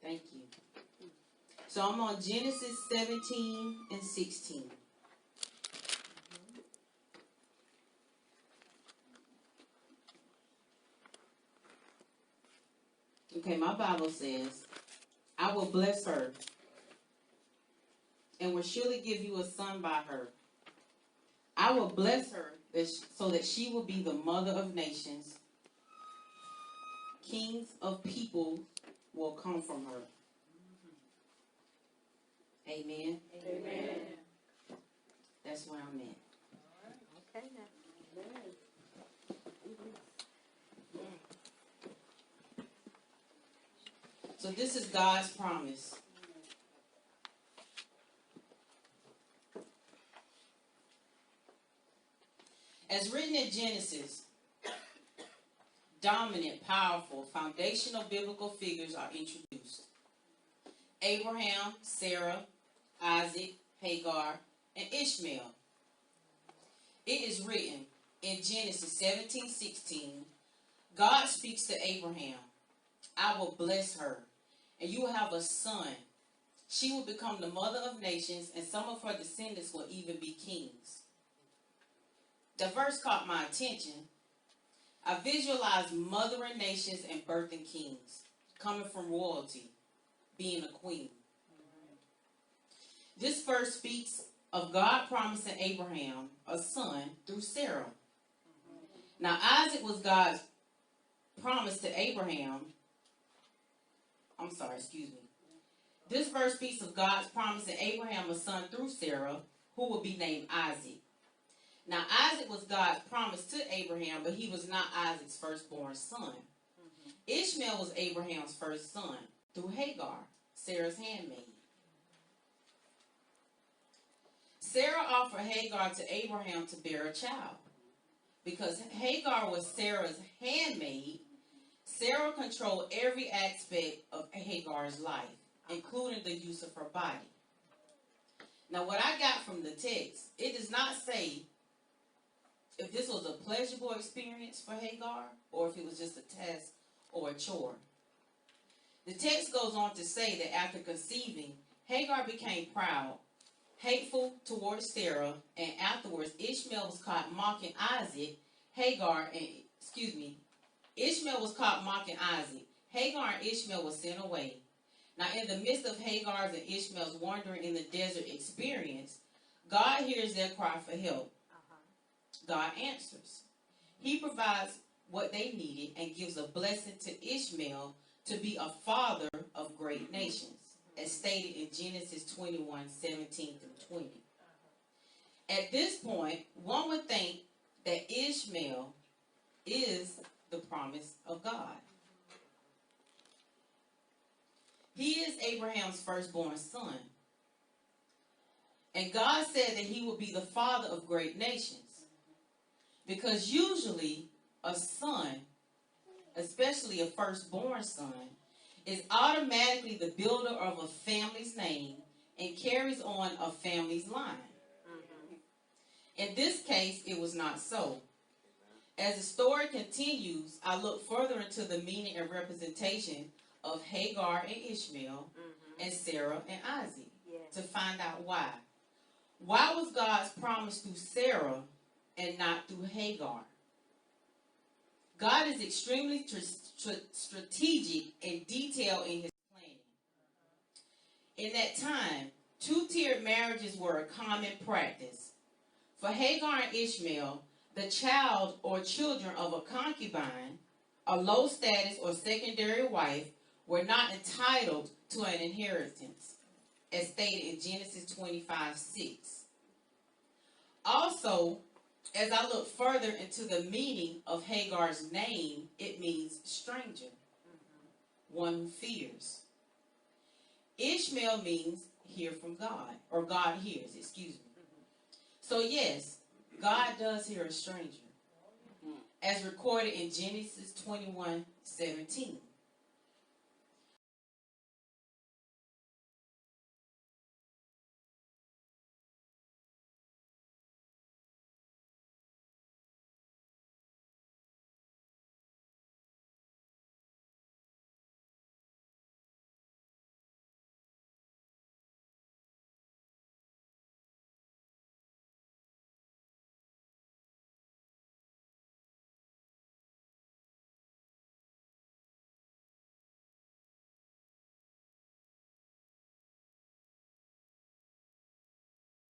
Thank you. So I'm on Genesis 17 and 16. Okay, my Bible says, I will bless her and will surely give you a son by her. I will bless her so that she will be the mother of nations. Kings of people will come from her. Amen. Amen. That's where I'm at. Okay now. So this is God's promise. As written in Genesis, dominant, powerful, foundational biblical figures are introduced. Abraham, Sarah, Isaac, Hagar, and Ishmael. It is written in Genesis 17:16, God speaks to Abraham, I will bless her, and you will have a son. She will become the mother of nations, and some of her descendants will even be kings. The verse caught my attention. I visualized mothering nations and birthing kings, coming from royalty, being a queen. This verse speaks of God promising Abraham a son through Sarah. Now, Isaac was God's promise to Abraham. This verse speaks of God's promising Abraham a son through Sarah, who will be named Isaac. Now, Isaac was God's promise to Abraham, but he was not Isaac's firstborn son. Ishmael was Abraham's first son through Hagar, Sarah's handmaid. Sarah offered Hagar to Abraham to bear a child. Because Hagar was Sarah's handmaid, Sarah controlled every aspect of Hagar's life, including the use of her body. Now, what I got from the text, it does not say if this was a pleasurable experience for Hagar or if it was just a task or a chore. The text goes on to say that after conceiving, Hagar became proud, hateful towards Sarah, and afterwards Ishmael was caught mocking Isaac. Ishmael was caught mocking Isaac. Hagar and Ishmael were sent away. Now, in the midst of Hagar's and Ishmael's wandering in the desert experience, God hears their cry for help. God answers. He provides what they needed and gives a blessing to Ishmael to be a father of great nations, as stated in Genesis 21:17-20. At this point, one would think that Ishmael is the promise of God. He is Abraham's firstborn son. And God said that he would be the father of great nations. Because usually a son, especially a firstborn son, is automatically the builder of a family's name and carries on a family's line. In this case, it was not so. As the story continues, I look further into the meaning and representation of Hagar and Ishmael and Sarah and Isaac to find out why. Why was God's promise through Sarah and not through Hagar? God is extremely strategic and detailed in his planning. In that time, two-tiered marriages were a common practice. For Hagar and Ishmael, the child or children of a concubine, a low status or secondary wife, were not entitled to an inheritance, as stated in Genesis 25:6. Also, as I look further into the meaning of Hagar's name, it means stranger, one who fears. Ishmael means hear from God, or God hears, So yes, God does hear a stranger, as recorded in Genesis 21:17.